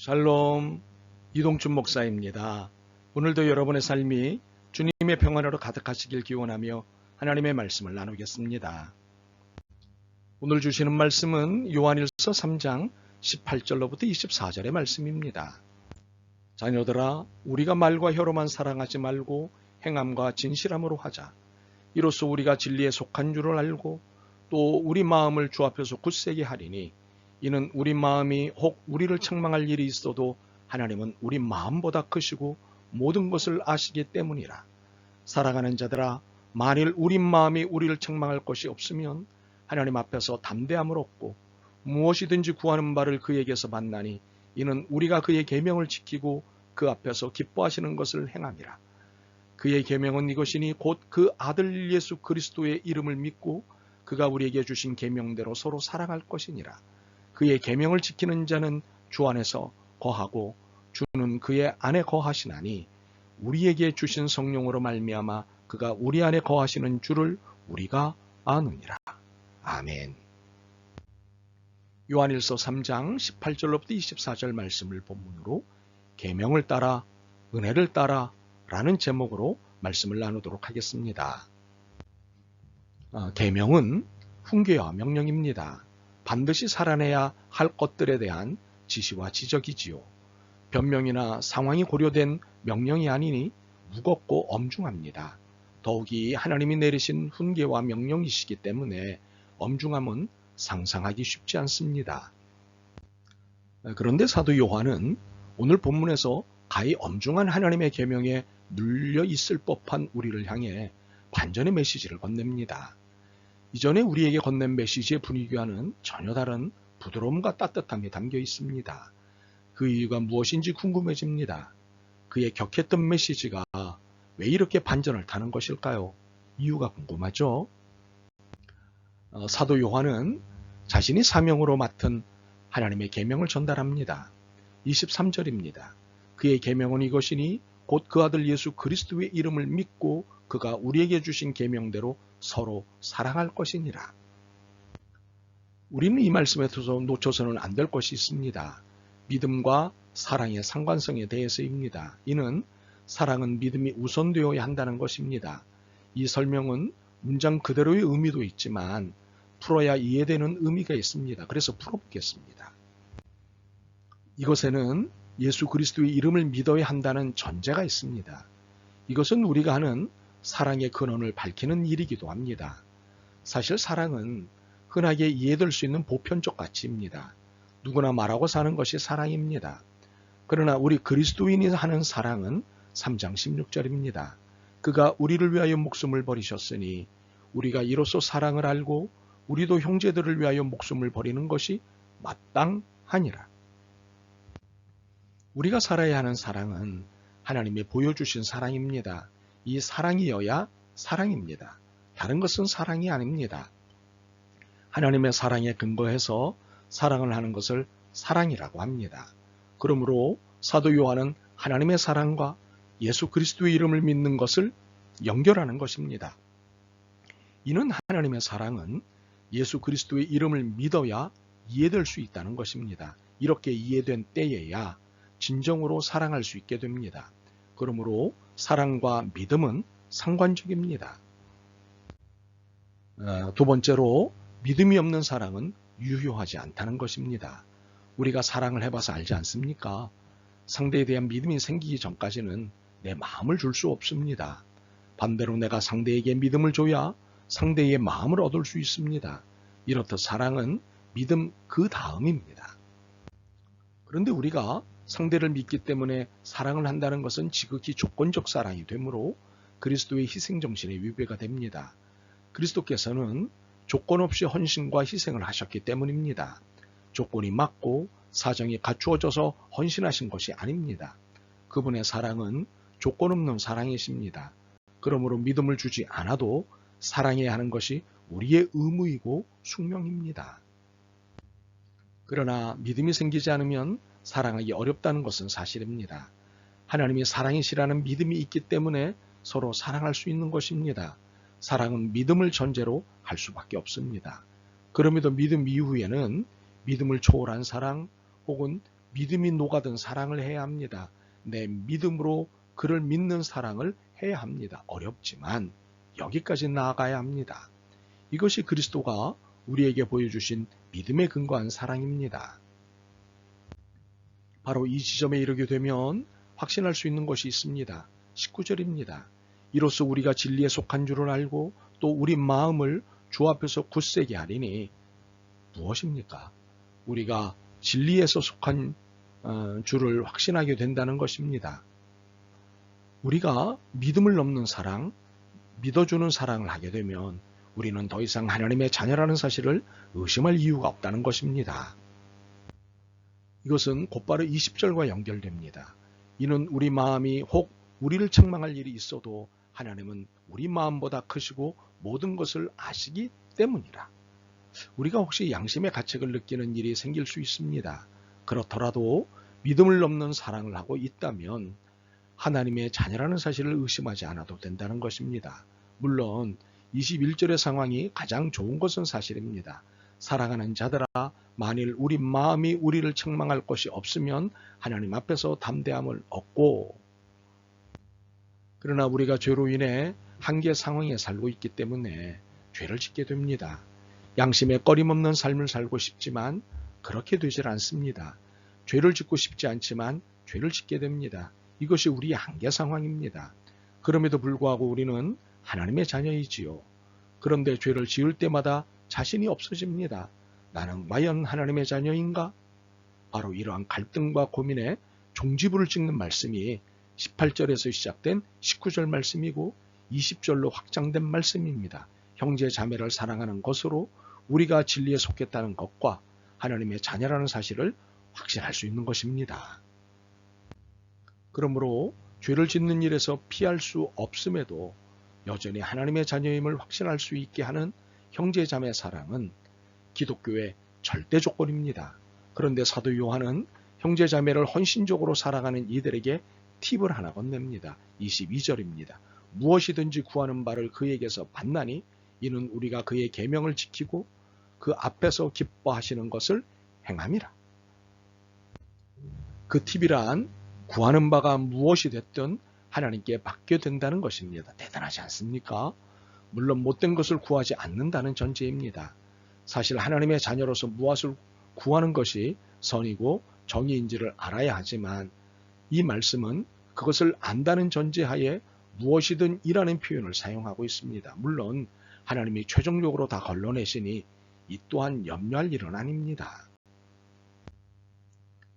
샬롬, 이동춘 목사입니다. 오늘도 여러분의 삶이 주님의 평안으로 가득하시길 기원하며 하나님의 말씀을 나누겠습니다. 오늘 주시는 말씀은 요한일서 3장 18절로부터 24절의 말씀입니다. 자녀들아, 우리가 말과 혀로만 사랑하지 말고 행함과 진실함으로 하자. 이로써 우리가 진리에 속한 줄을 알고 또 우리 마음을 주 앞에서 굳세게 하리니 이는 우리 마음이 혹 우리를 책망할 일이 있어도 하나님은 우리 마음보다 크시고 모든 것을 아시기 때문이라. 사랑하는 자들아, 만일 우리 마음이 우리를 책망할 것이 없으면 하나님 앞에서 담대함을 얻고 무엇이든지 구하는 바를 그에게서 만나니 이는 우리가 그의 계명을 지키고 그 앞에서 기뻐하시는 것을 행함이라. 그의 계명은 이것이니 곧 그 아들 예수 그리스도의 이름을 믿고 그가 우리에게 주신 계명대로 서로 사랑할 것이니라. 그의 계명을 지키는 자는 주 안에서 거하고 주는 그의 안에 거하시나니 우리에게 주신 성령으로 말미암아 그가 우리 안에 거하시는 줄을 우리가 아느니라. 아멘. 요한일서 3장 18절로부터 24절 말씀을 본문으로 계명을 따라 은혜를 따라 라는 제목으로 말씀을 나누도록 하겠습니다. 계명은 훈계와 명령입니다. 반드시 살아내야 할 것들에 대한 지시와 지적이지요. 변명이나 상황이 고려된 명령이 아니니 무겁고 엄중합니다. 더욱이 하나님이 내리신 훈계와 명령이시기 때문에 엄중함은 상상하기 쉽지 않습니다. 그런데 사도 요한은 오늘 본문에서 가히 엄중한 하나님의 계명에 눌려 있을 법한 우리를 향해 반전의 메시지를 건넵니다. 이전에 우리에게 건넨 메시지의 분위기와는 전혀 다른 부드러움과 따뜻함이 담겨 있습니다. 그 이유가 무엇인지 궁금해집니다. 그의 격했던 메시지가 왜 이렇게 반전을 타는 것일까요? 이유가 궁금하죠? 사도 요한은 자신이 사명으로 맡은 하나님의 계명을 전달합니다. 23절입니다. 그의 계명은 이것이니 곧 그 아들 예수 그리스도의 이름을 믿고 그가 우리에게 주신 계명대로 서로 사랑할 것이니라. 우리는 이 말씀에 놓쳐서는 안 될 것이 있습니다. 믿음과 사랑의 상관성에 대해서입니다. 이는 사랑은 믿음이 우선되어야 한다는 것입니다. 이 설명은 문장 그대로의 의미도 있지만 풀어야 이해되는 의미가 있습니다. 그래서 풀어보겠습니다. 이것에는 예수 그리스도의 이름을 믿어야 한다는 전제가 있습니다. 이것은 우리가 하는 사랑의 근원을 밝히는 일이기도 합니다. 사실 사랑은 흔하게 이해될 수 있는 보편적 가치입니다. 누구나 말하고 사는 것이 사랑입니다. 그러나 우리 그리스도인이 하는 사랑은 3장 16절입니다. 그가 우리를 위하여 목숨을 버리셨으니 우리가 이로써 사랑을 알고 우리도 형제들을 위하여 목숨을 버리는 것이 마땅하니라. 우리가 살아야 하는 사랑은 하나님이 보여주신 사랑입니다. 이 사랑이어야 사랑입니다. 다른 것은 사랑이 아닙니다. 하나님의 사랑에 근거해서 사랑을 하는 것을 사랑이라고 합니다. 그러므로 사도 요한은 하나님의 사랑과 예수 그리스도의 이름을 믿는 것을 연결하는 것입니다. 이는 하나님의 사랑은 예수 그리스도의 이름을 믿어야 이해될 수 있다는 것입니다. 이렇게 이해된 때에야 진정으로 사랑할 수 있게 됩니다. 그러므로 사랑과 믿음은 상관적입니다. 두 번째로 믿음이 없는 사랑은 유효하지 않다는 것입니다. 우리가 사랑을 해봐서 알지 않습니까? 상대에 대한 믿음이 생기기 전까지는 내 마음을 줄 수 없습니다. 반대로 내가 상대에게 믿음을 줘야 상대의 마음을 얻을 수 있습니다. 이렇듯 사랑은 믿음 그 다음입니다. 그런데 우리가 상대를 믿기 때문에 사랑을 한다는 것은 지극히 조건적 사랑이 되므로 그리스도의 희생정신에 위배가 됩니다. 그리스도께서는 조건 없이 헌신과 희생을 하셨기 때문입니다. 조건이 맞고 사정이 갖추어져서 헌신하신 것이 아닙니다. 그분의 사랑은 조건 없는 사랑이십니다. 그러므로 믿음을 주지 않아도 사랑해야 하는 것이 우리의 의무이고 숙명입니다. 그러나 믿음이 생기지 않으면 사랑하기 어렵다는 것은 사실입니다. 하나님이 사랑이시라는 믿음이 있기 때문에 서로 사랑할 수 있는 것입니다. 사랑은 믿음을 전제로 할 수밖에 없습니다. 그럼에도 믿음 이후에는 믿음을 초월한 사랑 혹은 믿음이 녹아든 사랑을 해야 합니다. 내 믿음으로 그를 믿는 사랑을 해야 합니다. 어렵지만 여기까지 나아가야 합니다. 이것이 그리스도가 우리에게 보여주신 믿음에 근거한 사랑입니다. 바로 이 지점에 이르게 되면 확신할 수 있는 것이 있습니다. 19절입니다. 이로써 우리가 진리에 속한 줄을 알고 또 우리 마음을 주 앞에서 굳세게 하리니 무엇입니까? 우리가 진리에서 속한 줄을 확신하게 된다는 것입니다. 우리가 믿음을 넘는 사랑, 믿어주는 사랑을 하게 되면 우리는 더 이상 하나님의 자녀라는 사실을 의심할 이유가 없다는 것입니다. 이것은 곧바로 20절과 연결됩니다. 이는 우리 마음이 혹 우리를 책망할 일이 있어도 하나님은 우리 마음보다 크시고 모든 것을 아시기 때문이라. 우리가 혹시 양심의 가책을 느끼는 일이 생길 수 있습니다. 그렇더라도 믿음을 넘는 사랑을 하고 있다면 하나님의 자녀라는 사실을 의심하지 않아도 된다는 것입니다. 물론 21절의 상황이 가장 좋은 것은 사실입니다. 사랑하는 자들아, 만일 우리 마음이 우리를 책망할 것이 없으면 하나님 앞에서 담대함을 얻고, 그러나 우리가 죄로 인해 한계 상황에 살고 있기 때문에 죄를 짓게 됩니다. 양심에 꺼림없는 삶을 살고 싶지만 그렇게 되질 않습니다. 죄를 짓고 싶지 않지만 죄를 짓게 됩니다. 이것이 우리의 한계 상황입니다. 그럼에도 불구하고 우리는 하나님의 자녀이지요. 그런데 죄를 지을 때마다 자신이 없어집니다. 나는 과연 하나님의 자녀인가? 바로 이러한 갈등과 고민에 종지부를 찍는 말씀이 18절에서 시작된 19절 말씀이고 20절로 확장된 말씀입니다. 형제 자매를 사랑하는 것으로 우리가 진리에 속했다는 것과 하나님의 자녀라는 사실을 확신할 수 있는 것입니다. 그러므로 죄를 짓는 일에서 피할 수 없음에도 여전히 하나님의 자녀임을 확신할 수 있게 하는 형제 자매 사랑은 기독교의 절대 조건입니다. 그런데 사도 요한은 형제 자매를 헌신적으로 사랑하는 이들에게 팁을 하나 건넵니다. 22절입니다. 무엇이든지 구하는 바를 그에게서 받나니 이는 우리가 그의 계명을 지키고 그 앞에서 기뻐하시는 것을 행함이라. 그 팁이란 구하는 바가 무엇이 됐든 하나님께 받게 된다는 것입니다. 대단하지 않습니까? 물론 못된 것을 구하지 않는다는 전제입니다. 사실 하나님의 자녀로서 무엇을 구하는 것이 선이고 정의인지를 알아야 하지만 이 말씀은 그것을 안다는 전제하에 무엇이든 이라는 표현을 사용하고 있습니다. 물론 하나님이 최종적으로 다 걸러내시니 이 또한 염려할 일은 아닙니다.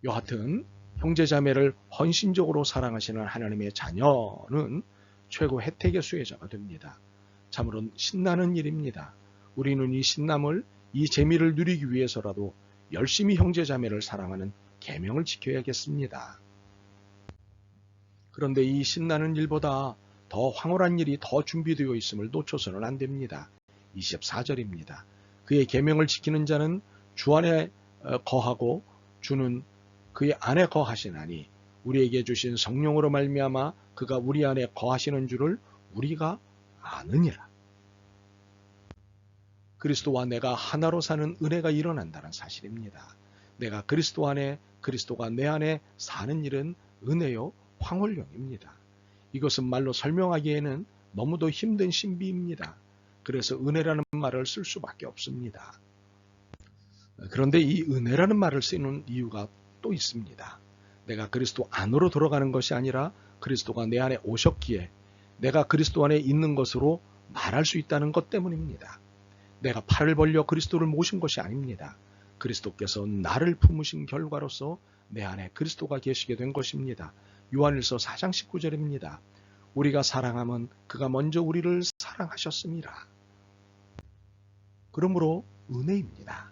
여하튼 형제자매를 헌신적으로 사랑하시는 하나님의 자녀는 최고 혜택의 수혜자가 됩니다. 참으로 신나는 일입니다. 우리는 이 신남을, 이 재미를 누리기 위해서라도 열심히 형제자매를 사랑하는 계명을 지켜야겠습니다. 그런데 이 신나는 일보다 더 황홀한 일이 더 준비되어 있음을 놓쳐서는 안 됩니다. 24절입니다. 그의 계명을 지키는 자는 주 안에 거하고 주는 그의 안에 거하시나니 우리에게 주신 성령으로 말미암아 그가 우리 안에 거하시는 줄을 우리가 아느니라. 그리스도와 내가 하나로 사는 은혜가 일어난다는 사실입니다. 내가 그리스도 안에, 그리스도가 내 안에 사는 일은 은혜요 황홀령입니다. 이것은 말로 설명하기에는 너무도 힘든 신비입니다. 그래서 은혜라는 말을 쓸 수밖에 없습니다. 그런데 이 은혜라는 말을 쓰는 이유가 또 있습니다. 내가 그리스도 안으로 들어가는 것이 아니라 그리스도가 내 안에 오셨기에 내가 그리스도 안에 있는 것으로 말할 수 있다는 것 때문입니다. 내가 팔을 벌려 그리스도를 모신 것이 아닙니다. 그리스도께서 나를 품으신 결과로서 내 안에 그리스도가 계시게 된 것입니다. 요한일서 4장 19절입니다. 우리가 사랑하면 그가 먼저 우리를 사랑하셨습니다. 그러므로 은혜입니다.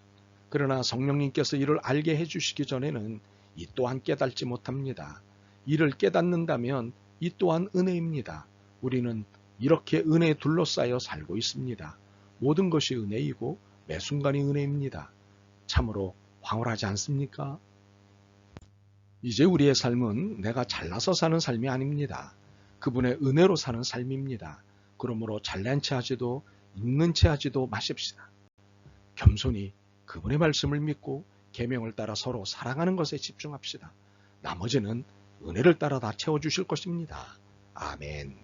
그러나 성령님께서 이를 알게 해주시기 전에는 이 또한 깨닫지 못합니다. 이를 깨닫는다면 이 또한 은혜입니다. 우리는 이렇게 은혜에 둘러싸여 살고 있습니다. 모든 것이 은혜이고 매 순간이 은혜입니다. 참으로 황홀하지 않습니까? 이제 우리의 삶은 내가 잘나서 사는 삶이 아닙니다. 그분의 은혜로 사는 삶입니다. 그러므로 잘난 체 하지도 있는 체 하지도 마십시다. 겸손히 그분의 말씀을 믿고 계명을 따라 서로 사랑하는 것에 집중합시다. 나머지는 은혜를 따라 다 채워주실 것입니다. 아멘.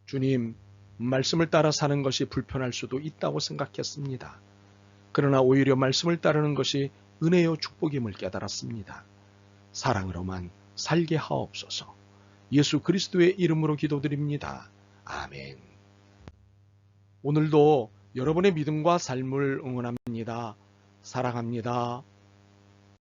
주님, 말씀을 따라 사는 것이 불편할 수도 있다고 생각했습니다. 그러나 오히려 말씀을 따르는 것이 은혜요 축복임을 깨달았습니다. 사랑으로만 살게 하옵소서. 예수 그리스도의 이름으로 기도드립니다. 아멘. 오늘도 여러분의 믿음과 삶을 응원합니다. 사랑합니다.